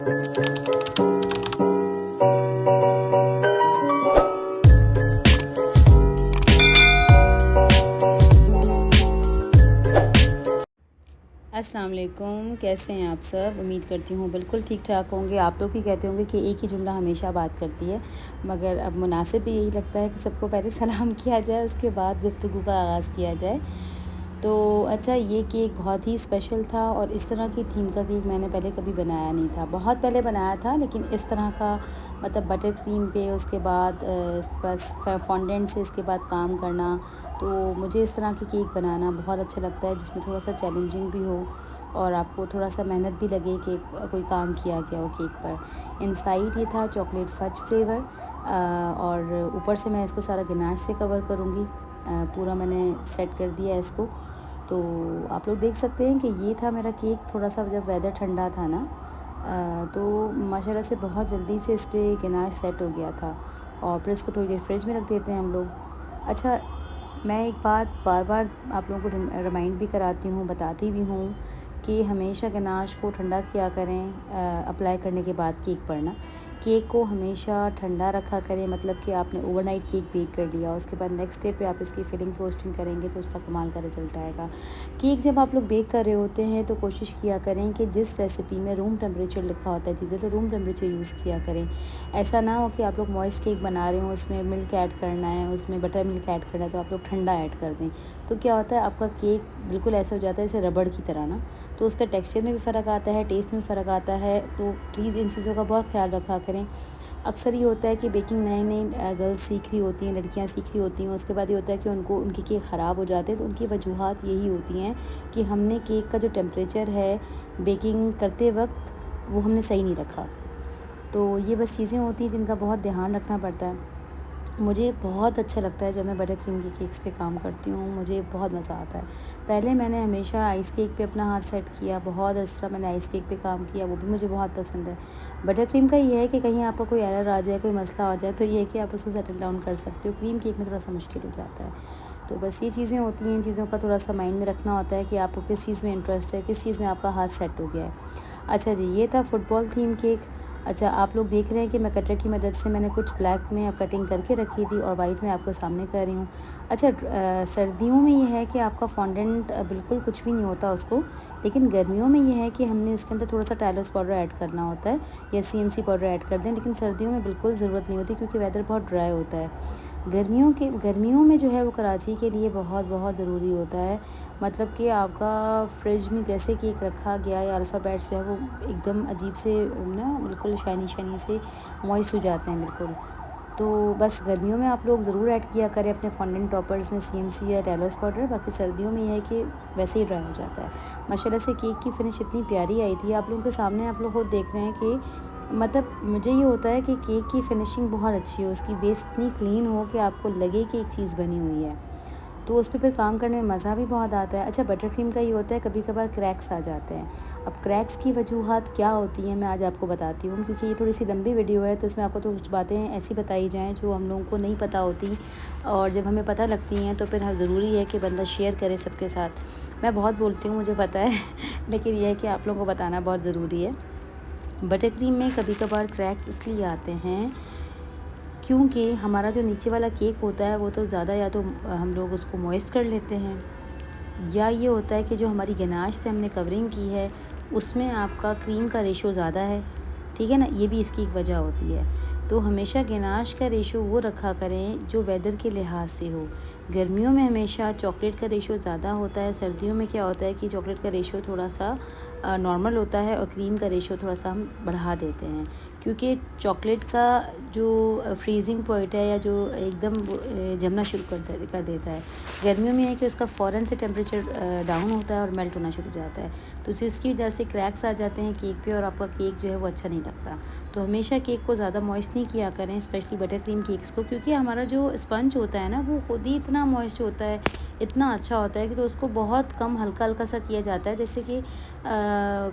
अस्सलाम वालेकुम, कैसे हैं आप सब। उम्मीद करती हूँ बिल्कुल ठीक ठाक होंगे। आप लोग भी कहते होंगे कि एक ही जुमला हमेशा बात करती है, मगर अब मुनासिब भी यही लगता है कि सबको पहले सलाम किया जाए, उसके बाद गुफ्तगू का आगाज़ किया जाए। तो अच्छा, ये केक बहुत ही स्पेशल था और इस तरह की थीम का केक मैंने पहले कभी बनाया नहीं था। बहुत पहले बनाया था, लेकिन इस तरह का मतलब बटर क्रीम पे उसके बाद इसके पास फॉन्डेंट से इसके बाद काम करना, तो मुझे इस तरह की केक बनाना बहुत अच्छा लगता है, जिसमें थोड़ा सा चैलेंजिंग भी हो और आपको थोड़ा सा मेहनत भी लगे कि कोई काम किया गया हो केक पर। इनसाइड ये था चॉकलेट फज फ्लेवर और ऊपर से मैं इसको सारा गनाश से कवर करूँगी। पूरा मैंने सेट कर दिया है इसको। तो आप लोग देख सकते हैं कि ये था मेरा केक। थोड़ा सा जब वेदर ठंडा था ना, तो माशाल्लाह से बहुत जल्दी से इस पर गनाश सेट हो गया था और फिर इसको थोड़ी देर फ्रिज में रख देते हैं हम लोग। अच्छा, मैं एक बात बार बार आप लोगों को रिमाइंड भी कराती हूँ, बताती भी हूँ कि हमेशा गनाश को ठंडा किया करें अप्लाई करने के बाद केक पर ना। केक को हमेशा ठंडा रखा करें, मतलब कि आपने ओवरनाइट केक बेक कर लिया, उसके बाद नेक्स्ट डे पे आप इसकी फिलिंग फ्रोस्टिंग करेंगे तो उसका कमाल का रिज़ल्ट आएगा। केक जब आप लोग बेक कर रहे होते हैं तो कोशिश किया करें कि जिस रेसिपी में रूम टेम्परेचर लिखा होता है चीज़ें, तो रूम टेम्परेचर यूज़ किया करें। ऐसा ना हो कि आप लोग मॉइस्ट केक बना रहे हो, उसमें मिल्क ऐड करना है, उसमें बटर मिल्क ऐड करना है, तो आप लोग ठंडा ऐड कर दें। तो क्या होता है, आपका केक बिल्कुल ऐसा हो जाता है जैसे रबड़ की तरह ना, तो उसका टेक्सचर में भी फ़र्क आता है, टेस्ट में फ़र्क आता है। तो प्लीज़ इन चीज़ों का बहुत ख्याल रखा करें। अक्सर ये होता है कि बेकिंग नई नई गर्ल्स सीख रही होती हैं, लड़कियां सीख रही होती हैं, उसके बाद ये होता है कि उनके केक ख़राब हो जाते हैं। तो उनकी वजूहात यही होती हैं कि हमने केक का जो टेम्परेचर है बेकिंग करते वक्त वो हमने सही नहीं रखा। तो ये बस चीज़ें होती हैं जिनका बहुत ध्यान रखना पड़ता है। मुझे बहुत अच्छा लगता है जब मैं बटर क्रीम के केक्स पे काम करती हूँ, मुझे बहुत मज़ा आता है। पहले मैंने हमेशा आइस केक पे अपना हाथ सेट किया, बहुत अच्छा मैंने आइस केक पे काम किया, वो भी मुझे बहुत पसंद है। बटर क्रीम का ये है कि कहीं आपका कोई एरर आ जाए, कोई मसला आ जाए, तो ये है कि आप उसको सेटल डाउन कर सकते हो। क्रीम केक में थोड़ा सा मुश्किल हो जाता है। तो बस ये चीज़ें होती हैं, इन चीज़ों का थोड़ा सा माइंड में रखना होता है कि आपको किस चीज़ में इंटरेस्ट है, किस चीज़ में आपका हाथ सेट हो गया है। अच्छा जी, ये था फुटबॉल थीम केक। अच्छा, आप लोग देख रहे हैं कि मैं कटर की मदद से मैंने कुछ ब्लैक में अब कटिंग करके रखी थी और वाइट में आपको सामने कर रही हूँ। अच्छा, सर्दियों में ये है कि आपका फॉन्डेंट बिल्कुल कुछ भी नहीं होता उसको, लेकिन गर्मियों में ये है कि हमने उसके अंदर थोड़ा सा टाइलस पाउडर ऐड करना होता है या सीएमसी पाउडर ऐड कर दें, लेकिन सर्दियों में बिल्कुल ज़रूरत नहीं होती क्योंकि वेदर बहुत ड्राई होता है। गर्मियों में जो है वो कराची के लिए बहुत बहुत ज़रूरी होता है। मतलब कि आपका फ्रिज में जैसे केक रखा गया या अल्फ़ाबेट्स जो है वो एकदम अजीब से ना, बिल्कुल शाइनी शाइनी से मॉइस्ट हो जाते हैं बिल्कुल। तो बस गर्मियों में आप लोग ज़रूर ऐड किया करें अपने फॉन्डेंट टॉपर्स में सीएमसी या टेलोस पाउडर। बाकी सर्दियों में यह है कि वैसे ही ड्राई हो जाता है। माशाल्लाह से केक की फिनिश इतनी प्यारी आई थी। आप लोगों के सामने आप लोग खुद देख रहे हैं कि मतलब मुझे ये होता है कि केक की फिनिशिंग बहुत अच्छी हो, उसकी बेस इतनी क्लीन हो कि आपको लगे कि एक चीज़ बनी हुई है, तो उस पर फिर काम करने में मज़ा भी बहुत आता है। अच्छा, बटर क्रीम का ये होता है कभी कभार क्रैक्स आ जाते हैं। अब क्रैक्स की वजूहात क्या होती हैं मैं आज आपको बताती हूँ, क्योंकि ये थोड़ी सी लंबी वीडियो है, तो इसमें आपको तो कुछ बातें ऐसी बताई जाएँ जो हम लोगों को नहीं पता होती, और जब हमें पता लगती हैं तो फिर ज़रूरी है कि बंदा शेयर करे सबके साथ। मैं बहुत बोलती हूँ, मुझे पता है लेकिन यह है कि आप लोगों को बताना बहुत ज़रूरी है। बटर क्रीम में कभी कभार क्रैक्स इसलिए आते हैं क्योंकि हमारा जो नीचे वाला केक होता है वो तो ज़्यादा, या तो हम लोग उसको मॉइस्ट कर लेते हैं, या ये होता है कि जो हमारी गनाश से हमने कवरिंग की है उसमें आपका क्रीम का रेशो ज़्यादा है, ठीक है ना, ये भी इसकी एक वजह होती है। तो हमेशा गनाश का रेशो वो रखा करें जो वेदर के लिहाज से हो। गर्मियों में हमेशा चॉकलेट का रेशो ज़्यादा होता है, सर्दियों में क्या होता है कि चॉकलेट का रेशो थोड़ा सा नॉर्मल होता है और क्रीम का रेशो थोड़ा सा हम बढ़ा देते हैं, क्योंकि चॉकलेट का जो फ्रीजिंग पॉइंट है या जो एकदम जमना शुरू कर देता है, गर्मियों में है कि उसका फ़ौरन से टेम्परेचर डाउन होता है और मेल्ट होना शुरू हो जाता है, तो जिसकी वजह से क्रैक्स आ जाते हैं केक पे और आपका केक जो है वो अच्छा नहीं लगता। तो हमेशा केक को ज़्यादा मॉइस्ट नहीं किया करें, स्पेशली बटर क्रीम केक्स को, क्योंकि हमारा जो स्पंज होता है ना वो खुद ही इतना मॉइस्ट होता है, इतना अच्छा होता है कि तो उसको बहुत कम हल्का हल्का सा किया जाता है। जैसे कि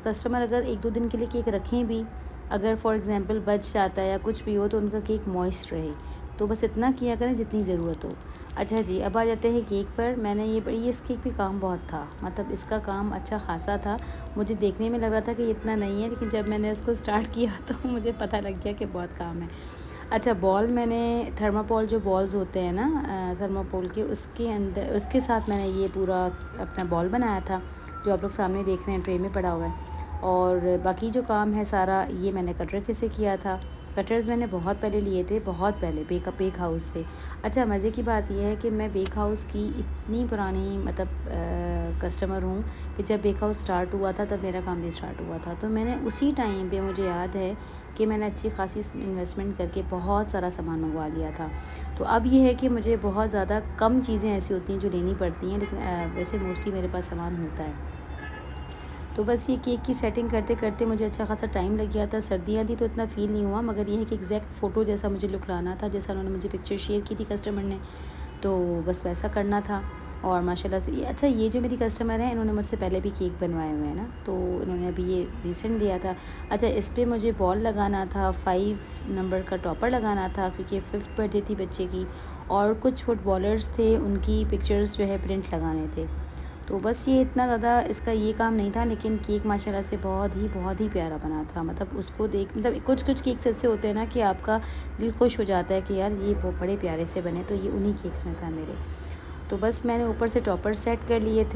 कस्टमर अगर 1-2 दिन के लिए केक रखें भी, अगर फॉर एग्ज़ाम्पल बच जाता है या कुछ भी हो, तो उनका केक मॉइस्ट रहे, तो बस इतना किया करें जितनी ज़रूरत हो। अच्छा जी, अब आ जाते हैं केक पर। मैंने ये इस केक पे काम बहुत था, मतलब इसका काम अच्छा ख़ासा था। मुझे देखने में लग रहा था कि इतना नहीं है, लेकिन जब मैंने इसको स्टार्ट किया तो मुझे पता लग गया कि बहुत काम है। अच्छा, बॉल मैंने थर्माकोल जो बॉल्स होते हैं ना थर्माकोल के, उसके अंदर उसके साथ मैंने ये पूरा अपना बॉल बनाया था, जो आप लोग सामने देख रहे हैं ट्रे में पड़ा हुआ है। और बाकी जो काम है सारा ये मैंने कटर से किया था। कटर्स मैंने बहुत पहले लिए थे, बहुत पहले बेक हाउस से। अच्छा, मज़े की बात यह है कि मैं बेक हाउस की इतनी पुरानी मतलब कस्टमर हूँ कि जब बेक हाउस स्टार्ट हुआ था तब मेरा काम भी स्टार्ट हुआ था। तो मैंने उसी टाइम पे, मुझे याद है कि मैंने अच्छी खासी इन्वेस्टमेंट करके बहुत सारा सामान मंगवा लिया था। तो अब ये है कि मुझे बहुत ज़्यादा कम चीज़ें ऐसी होती हैं जो लेनी पड़ती हैं, लेकिन वैसे मोस्टली मेरे पास सामान होता है। तो बस ये केक की सेटिंग करते करते मुझे अच्छा खासा टाइम लग गया था। सर्दियाँ थी तो इतना फ़ील नहीं हुआ, मगर ये है कि एग्जैक्ट फ़ोटो जैसा मुझे लुक लाना था, जैसा उन्होंने मुझे पिक्चर शेयर की थी कस्टमर ने, तो बस वैसा करना था। और माशाल्लाह से अच्छा, ये जो मेरी कस्टमर है इन्होंने मुझसे पहले भी केक बनवाए हुए हैं ना, तो इन्होंने अभी ये रिसेंट दिया था। अच्छा, इस पर मुझे बॉल लगाना था, 5 नंबर का टॉपर लगाना था क्योंकि 5th बर्थडे थी बच्चे की, और कुछ फुटबॉलर्स थे उनकी पिक्चर्स जो है प्रिंट लगाने थे। तो बस ये इतना ज़्यादा इसका ये काम नहीं था, लेकिन केक माशाल्लाह से बहुत ही प्यारा बना था। मतलब उसको देख, मतलब कुछ केक्स ऐसे होते हैं ना कि आपका दिल खुश हो जाता है कि यार ये बड़े प्यारे से बने, तो ये उन्हीं केक्स में था मेरे। तो बस मैंने ऊपर से टॉपर सेट कर लिए थे।